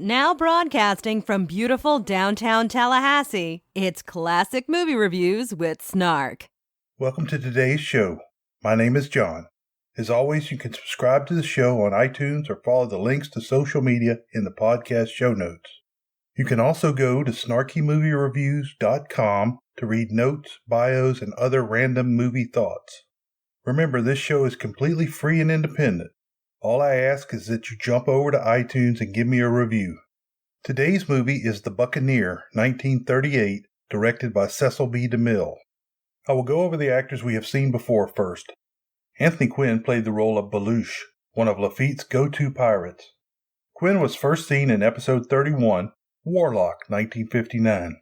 Now broadcasting from beautiful downtown Tallahassee, it's Classic Movie Reviews with Snark. Welcome to today's show. My name is John. As always, you can subscribe to the show on iTunes or follow the links to social media in the podcast show notes. You can also go to snarkymoviereviews.com to read notes, bios, and other random movie thoughts. Remember, this show is completely free and independent. All I ask is that you jump over to iTunes and give me a review. Today's movie is The Buccaneer, 1938, directed by Cecil B. DeMille. I will go over the actors we have seen before first. Anthony Quinn played the role of Beulah, one of Lafitte's go-to pirates. Quinn was first seen in episode 31, Warlock, 1959.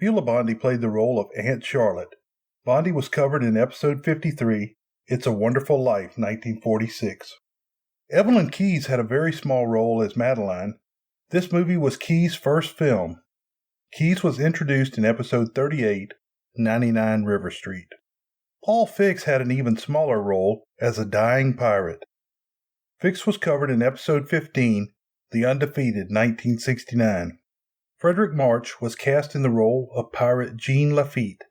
Beulah Bondi played the role of Aunt Charlotte. Bondi was covered in episode 53, It's a Wonderful Life, 1946. Evelyn Keyes had a very small role as Madeline. This movie was Keyes' first film. Keyes was introduced in episode 38, 99 River Street. Paul Fix had an even smaller role as a dying pirate. Fix was covered in episode 15, The Undefeated, 1969. Frederic March was cast in the role of Pirate Jean Lafitte.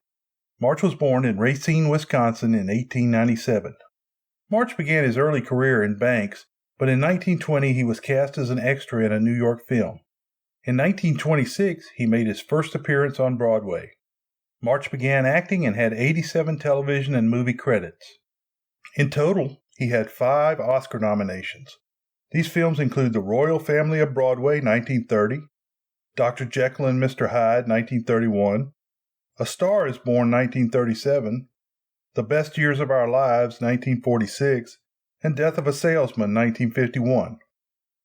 March was born in Racine, Wisconsin in 1897. March began his early career in banks, but in 1920 he was cast as an extra in a New York film. In 1926, he made his first appearance on Broadway. March began acting and had 87 television and movie credits. In total, he had 5 Oscar nominations. These films include The Royal Family of Broadway, 1930, Dr. Jekyll and Mr. Hyde, 1931, A Star is Born, 1937, The Best Years of Our Lives, 1946, and Death of a Salesman, 1951.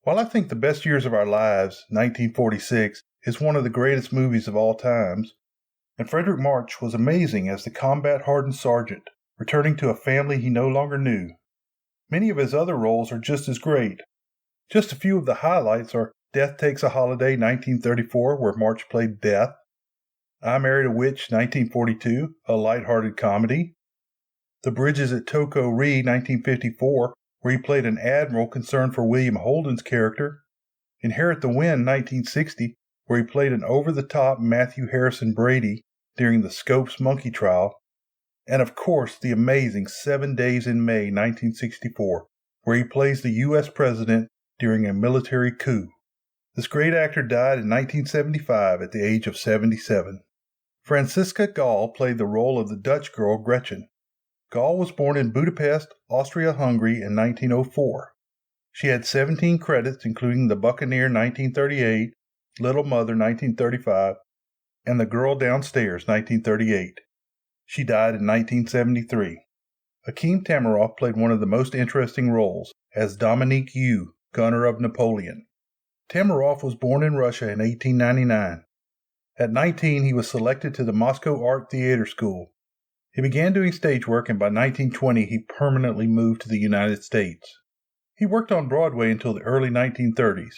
While I think The Best Years of Our Lives, 1946, is one of the greatest movies of all times, and Frederic March was amazing as the combat-hardened sergeant, returning to a family he no longer knew. Many of his other roles are just as great. Just a few of the highlights are Death Takes a Holiday, 1934, where March played Death, I Married a Witch, 1942, a lighthearted comedy, The Bridges at Toto, 1954, where he played an admiral concerned for William Holden's character, Inherit the Wind, 1960, where he played an over-the-top Matthew Harrison Brady during the Scopes monkey trial, and of course the amazing 7 Days in May, 1964, where he plays the U.S. President during a military coup. This great actor died in 1975 at the age of 77. Franciska Gaal played the role of the Dutch girl Gretchen. Gaal was born in Budapest, Austria-Hungary in 1904. She had 17 credits, including The Buccaneer, 1938, Little Mother, 1935, and The Girl Downstairs, 1938. She died in 1973. Akim Tamiroff played one of the most interesting roles, as Dominique Hugh, gunner of Napoleon. Tamiroff was born in Russia in 1899. At 19, he was selected to the Moscow Art Theater School. He began doing stage work, and by 1920 he permanently moved to the United States. He worked on Broadway until the early 1930s.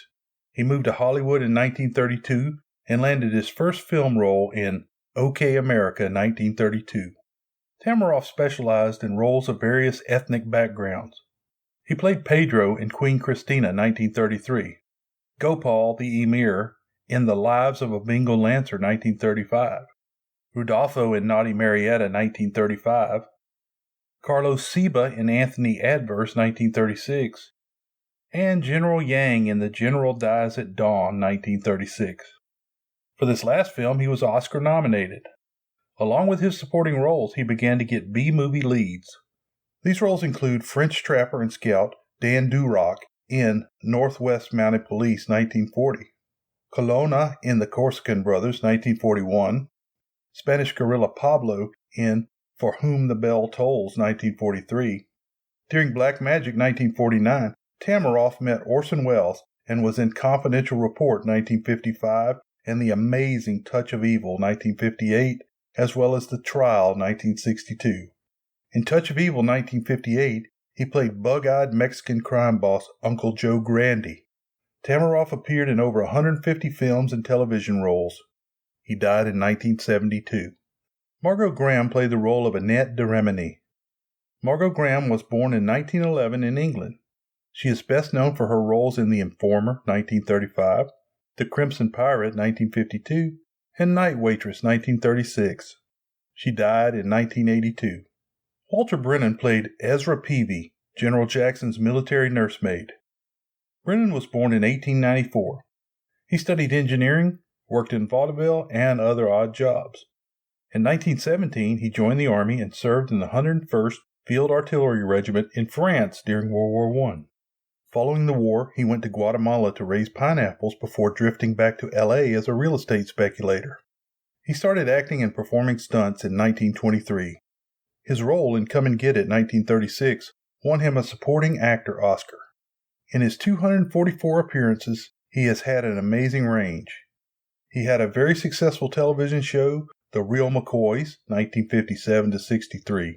He moved to Hollywood in 1932 and landed his first film role in OK America, 1932. Tamiroff specialized in roles of various ethnic backgrounds. He played Pedro in Queen Christina, 1933, Gopal the Emir in The Lives of a Bengal Lancer, 1935, Rudolfo in Naughty Marietta, 1935, Carlos Seba in Anthony Adverse, 1936, and General Yang in The General Dies at Dawn, 1936. For this last film, he was Oscar nominated. Along with his supporting roles, he began to get B-movie leads. These roles include French trapper and scout Dan Duroc in Northwest Mounted Police, 1940, Colonna in The Corsican Brothers, 1941, Spanish guerrilla Pablo in For Whom the Bell Tolls, 1943. During Black Magic, 1949, Tamiroff met Orson Welles and was in Confidential Report, 1955, and The Amazing Touch of Evil, 1958, as well as The Trial, 1962. In Touch of Evil, 1958, he played bug-eyed Mexican crime boss Uncle Joe Grandy. Tamiroff appeared in over 150 films and television roles. He died in 1972. Margot Grahame played the role of Annette de Remini. Margot Grahame was born in 1911 in England. She is best known for her roles in The Informer, 1935, The Crimson Pirate, 1952, and Night Waitress, 1936. She died in 1982. Walter Brennan played Ezra Peavy, General Jackson's military nursemaid. Brennan was born in 1894. He studied engineering, worked in vaudeville, and other odd jobs. In 1917, he joined the Army and served in the 101st Field Artillery Regiment in France during World War I. Following the war, he went to Guatemala to raise pineapples before drifting back to L.A. as a real estate speculator. He started acting and performing stunts in 1923. His role in Come and Get It 1936 won him a Supporting Actor Oscar. In his 244 appearances, he has had an amazing range. He had a very successful television show, The Real McCoys, 1957-63.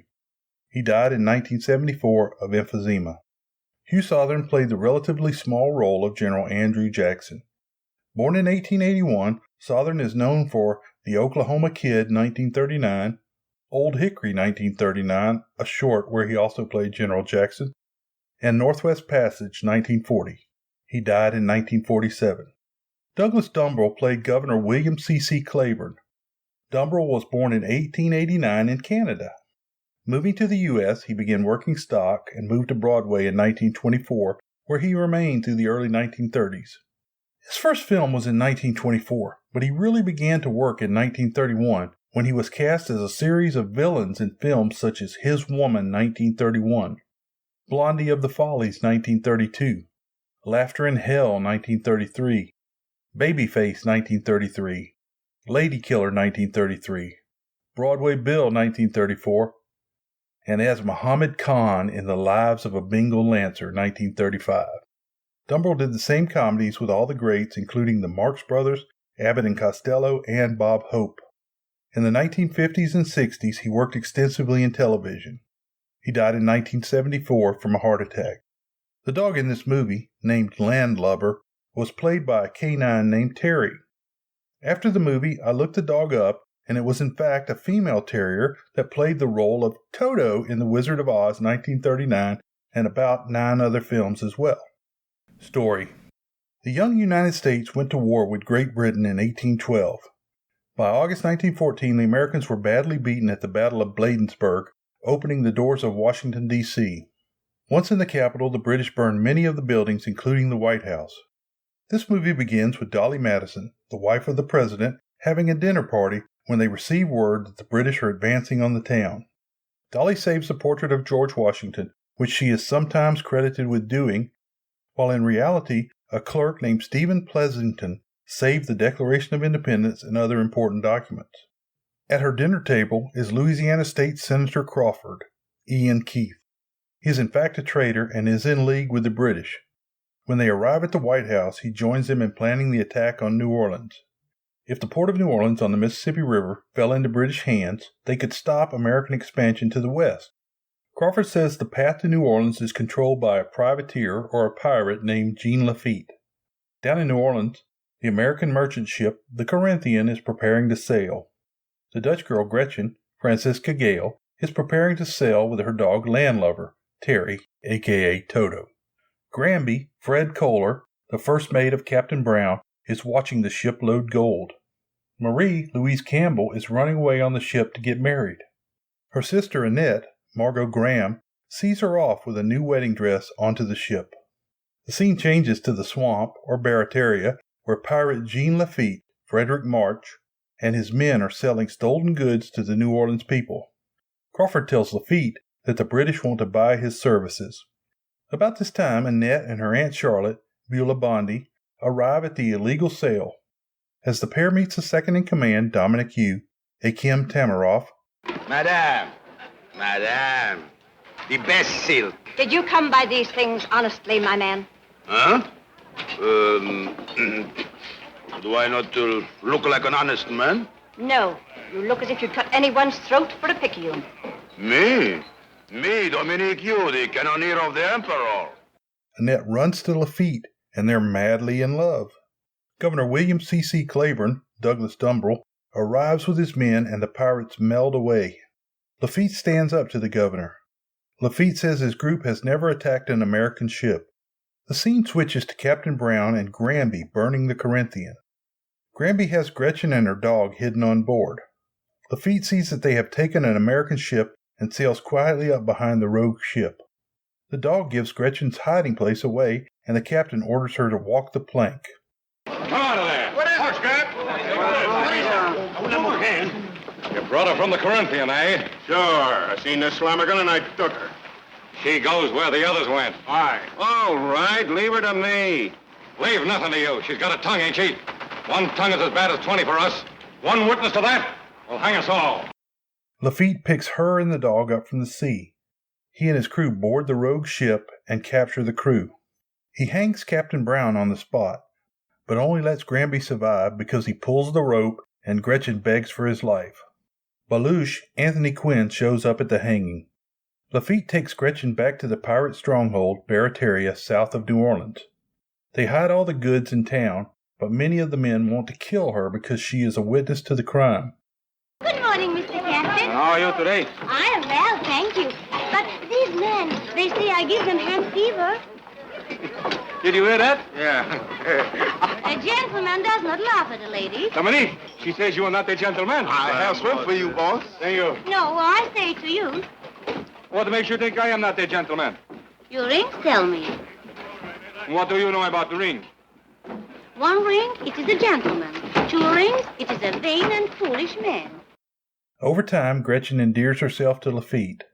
He died in 1974 of emphysema. Hugh Sothern played the relatively small role of General Andrew Jackson. Born in 1881, Sothern is known for The Oklahoma Kid, 1939, Old Hickory, 1939, a short where he also played General Jackson, and Northwest Passage, 1940. He died in 1947. Douglas Dumbrille played Governor William C.C. Claiborne. Dumbrille was born in 1889 in Canada. Moving to the U.S., he began working stock and moved to Broadway in 1924, where he remained through the early 1930s. His first film was in 1924, but he really began to work in 1931 when he was cast as a series of villains in films such as His Woman, 1931, Blondie of the Follies, 1932, Laughter in Hell, 1933, Babyface, 1933, Lady Killer, 1933, Broadway Bill, 1934, and as Muhammad Khan in The Lives of a Bengal Lancer, 1935. Dumbrille did the same comedies with all the greats, including the Marx Brothers, Abbott and Costello, and Bob Hope. In the 1950s and 60s, he worked extensively in television. He died in 1974 from a heart attack. The dog in this movie, named Landlubber, was played by a canine named Terry. After the movie, I looked the dog up, and it was in fact a female terrier that played the role of Toto in The Wizard of Oz, 1939, and about 9 other films as well. Story. The young United States went to war with Great Britain in 1812. By August 1914, the Americans were badly beaten at the Battle of Bladensburg, opening the doors of Washington, D.C. Once in the capital, the British burned many of the buildings, including the White House. This movie begins with Dolly Madison, the wife of the president, having a dinner party when they receive word that the British are advancing on the town. Dolly saves the portrait of George Washington, which she is sometimes credited with doing, while in reality a clerk named Stephen Pleasanton saved the Declaration of Independence and other important documents. At her dinner table is Louisiana State Senator Crawford, Ian Keith. He is in fact a traitor and is in league with the British. When they arrive at the White House, he joins them in planning the attack on New Orleans. If the port of New Orleans on the Mississippi River fell into British hands, they could stop American expansion to the west. Crawford says the path to New Orleans is controlled by a privateer or a pirate named Jean Lafitte. Down in New Orleans, the American merchant ship, the Corinthian, is preparing to sail. The Dutch girl Gretchen, Franciska Gaal, is preparing to sail with her dog Landlubber, Terry, a.k.a. Toto. Grahame, Fred Kohler, the first mate of Captain Brown, is watching the ship load gold. Marie Louise Campbell is running away on the ship to get married. Her sister Annette, Margot Grahame, sees her off with a new wedding dress onto the ship. The scene changes to the swamp, or Barataria, where Pirate Jean Lafitte, Frederic March, and his men are selling stolen goods to the New Orleans people. Crawford tells Lafitte that the British want to buy his services. About this time, Annette and her Aunt Charlotte, Beulah Bondi, arrive at the illegal sale. As the pair meets the second-in-command, Dominic Hugh, Akim Tamiroff. Madame, the best silk. Did you come by these things honestly, my man? Huh? Do I not look like an honest man? No. You look as if you'd cut anyone's throat for a picayune. Me, Dominique Hugh, the cannoneer of the Emperor. Annette runs to Lafitte, and they're madly in love. Governor William C.C. Claiborne, Douglas Dumbrille, arrives with his men, and the pirates meld away. Lafitte stands up to the governor. Lafitte says his group has never attacked an American ship. The scene switches to Captain Brown and Grahame burning the Corinthian. Grahame has Gretchen and her dog hidden on board. Lafitte sees that they have taken an American ship and sails quietly up behind the rogue ship. The dog gives Gretchen's hiding place away, and the captain orders her to walk the plank. Come out of there. What is it, Scrap? You brought her from the Corinthian, eh? Sure. I seen this slammergun and I took her. She goes where the others went. Aye. All right, leave her to me. Leave nothing to you. She's got a tongue, ain't she? One tongue is as bad as 20 for us. One witness to that will hang us all. Lafitte picks her and the dog up from the sea. He and his crew board the rogue ship and capture the crew. He hangs Captain Brown on the spot, but only lets Grahame survive because he pulls the rope and Gretchen begs for his life. Belush, Anthony Quinn, shows up at the hanging. Lafitte takes Gretchen back to the pirate stronghold, Barataria, south of New Orleans. They hide all the goods in town, but many of the men want to kill her because she is a witness to the crime. Good morning, Mr. Captain. How are you today? I am well, thank you. But these men, they say I give them hand fever. Did you hear that? Yeah. A gentleman does not laugh at a lady. Dominique, she says you are not the gentleman. I have swim for you, boss. Thank you. No, I say to you. What makes you think I am not the gentleman? Your rings tell me. What do you know about the ring? 1 ring, it is a gentleman. 2 rings, it is a vain and foolish man. Over time, Gretchen endears herself to Lafitte.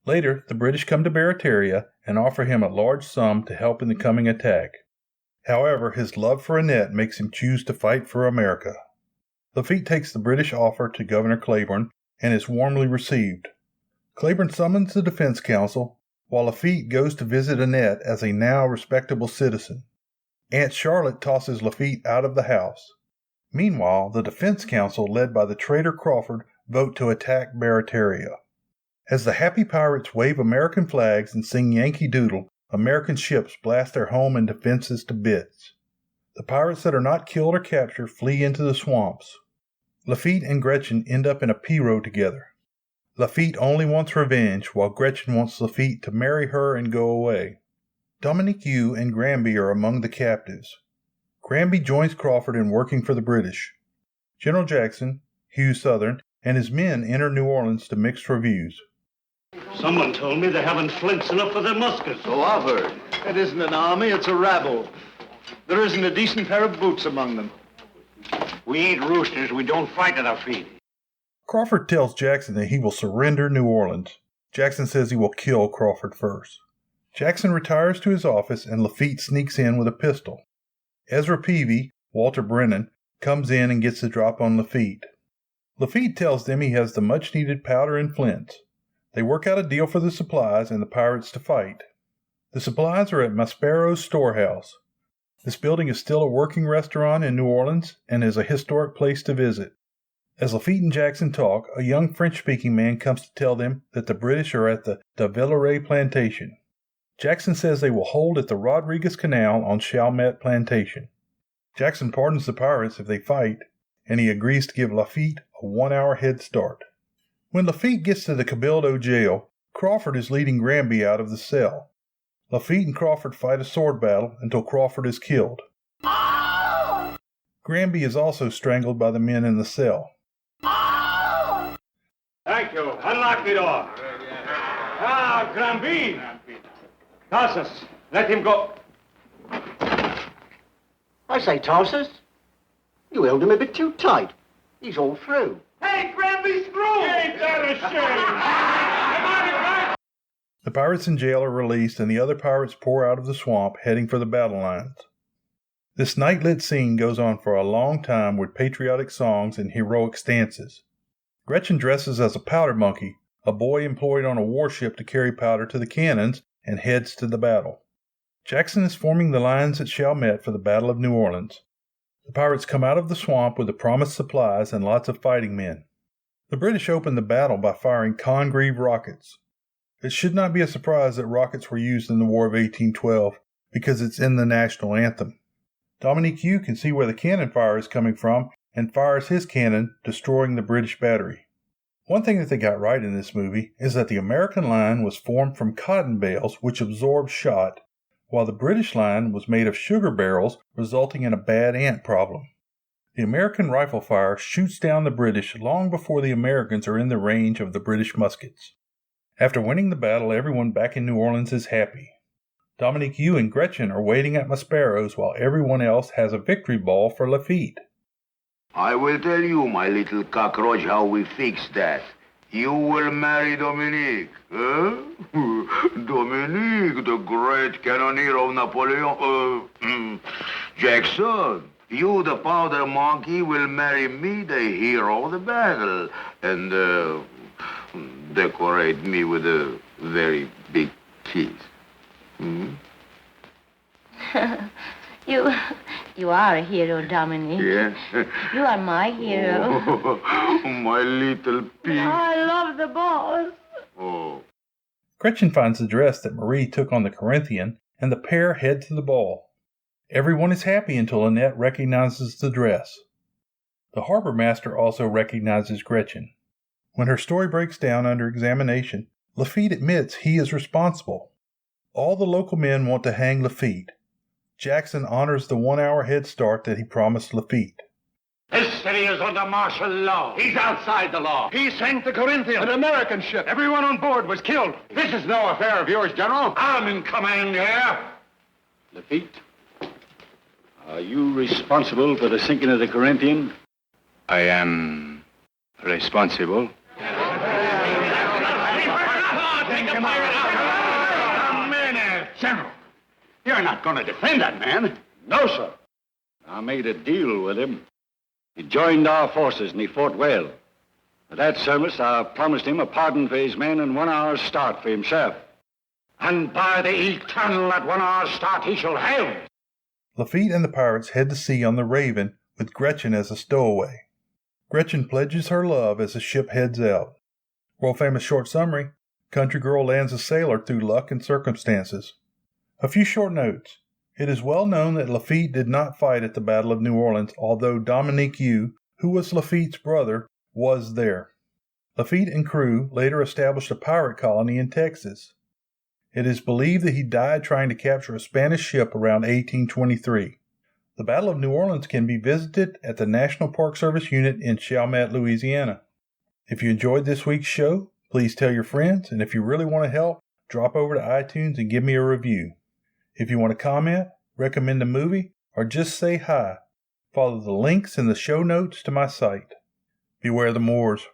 Later, the British come to Barataria and offer him a large sum to help in the coming attack. However, his love for Annette makes him choose to fight for America. Lafitte takes the British offer to Governor Claiborne and is warmly received. Claiborne summons the Defense Council, while Lafitte goes to visit Annette as a now respectable citizen. Aunt Charlotte tosses Lafitte out of the house. Meanwhile, the Defense Council, led by the traitor Crawford, vote to attack Barataria. As the happy pirates wave American flags and sing Yankee Doodle, American ships blast their home and defenses to bits. The pirates that are not killed or captured flee into the swamps. Lafitte and Gretchen end up in a pirogue together. Lafitte only wants revenge, while Gretchen wants Lafitte to marry her and go away. Dominique Hugh and Grahame are among the captives. Grahame joins Crawford in working for the British. General Jackson, Hugh Sothern, and his men enter New Orleans to mixed reviews. Someone told me they haven't flints enough for their muskets. So I've heard. It isn't an army, it's a rabble. There isn't a decent pair of boots among them. We ain't roosters. We don't fight at our feet. Crawford tells Jackson that he will surrender New Orleans. Jackson says he will kill Crawford first. Jackson retires to his office and Lafitte sneaks in with a pistol. Ezra Peavy, Walter Brennan, comes in and gets the drop on Lafitte. Lafitte tells them he has the much-needed powder and flints. They work out a deal for the supplies and the pirates to fight. The supplies are at Maspero's storehouse. This building is still a working restaurant in New Orleans and is a historic place to visit. As Lafitte and Jackson talk, a young French-speaking man comes to tell them that the British are at the de Villeray plantation. Jackson says they will hold at the Rodriguez Canal on Chalmette Plantation. Jackson pardons the pirates if they fight, and he agrees to give Lafitte a 1-hour head start. When Lafitte gets to the Cabildo jail, Crawford is leading Grahame out of the cell. Lafitte and Crawford fight a sword battle until Crawford is killed. Grahame is also strangled by the men in the cell. Thank you. Unlock the door. Ah, Grahame. Tarsus, let him go. I say, Tarsus, you held him a bit too tight. He's all through. Hey, Grahame, screw! Ain't that a shame? The pirates in jail are released and the other pirates pour out of the swamp, heading for the battle lines. This night-lit scene goes on for a long time with patriotic songs and heroic stances. Gretchen dresses as a powder monkey, a boy employed on a warship to carry powder to the cannons, and heads to the battle. Jackson is forming the lines at Chalmette for the Battle of New Orleans. The pirates come out of the swamp with the promised supplies and lots of fighting men. The British open the battle by firing Congreve rockets. It should not be a surprise that rockets were used in the War of 1812 because it's in the national anthem. Dominique Hugh can see where the cannon fire is coming from and fires his cannon, destroying the British battery. One thing that they got right in this movie is that the American line was formed from cotton bales which absorbed shot, while the British line was made of sugar barrels, resulting in a bad ant problem. The American rifle fire shoots down the British long before the Americans are in the range of the British muskets. After winning the battle, everyone back in New Orleans is happy. Dominique, Hugh, and Gretchen are waiting at Maspero's while everyone else has a victory ball for Lafitte. I will tell you, my little cockroach, how we fix that. You will marry Dominique, huh? Dominique, the great cannoneer of Napoleon. Jackson, you, the powder monkey, will marry me, the hero of the battle, and decorate me with a very big kiss. Hmm? You are a hero, Dominique. Yeah? You are my hero. Oh, my little pig. I love the boss. Oh. Gretchen finds the dress that Marie took on the Corinthian, and the pair head to the ball. Everyone is happy until Annette recognizes the dress. The harbor master also recognizes Gretchen. When her story breaks down under examination, Lafitte admits he is responsible. All the local men want to hang Lafitte. Jackson honors the 1-hour head start that he promised Lafitte. This city is under martial law. He's outside the law. He sank the Corinthian. An American ship. Everyone on board was killed. This is no affair of yours, General. I'm in command here. Lafitte, are you responsible for the sinking of the Corinthian? I am responsible. General, you're not going to defend that man. No, sir. I made a deal with him. He joined our forces and he fought well. For that service, I promised him a pardon for his men and 1 hour's start for himself. And by the eternal, at 1 hour's start he shall have. Lafitte and the pirates head to sea on the Raven with Gretchen as a stowaway. Gretchen pledges her love as the ship heads out. World-famous short summary, Country Girl lands a sailor through luck and circumstances. A few short notes. It is well known that Lafitte did not fight at the Battle of New Orleans, although Dominique Hugh, who was Lafitte's brother, was there. Lafitte and crew later established a pirate colony in Texas. It is believed that he died trying to capture a Spanish ship around 1823. The Battle of New Orleans can be visited at the National Park Service unit in Chalmette, Louisiana. If you enjoyed this week's show, please tell your friends, and if you really want to help, drop over to iTunes and give me a review. If you want to comment, recommend a movie, or just say hi, follow the links in the show notes to my site. Beware the Moors.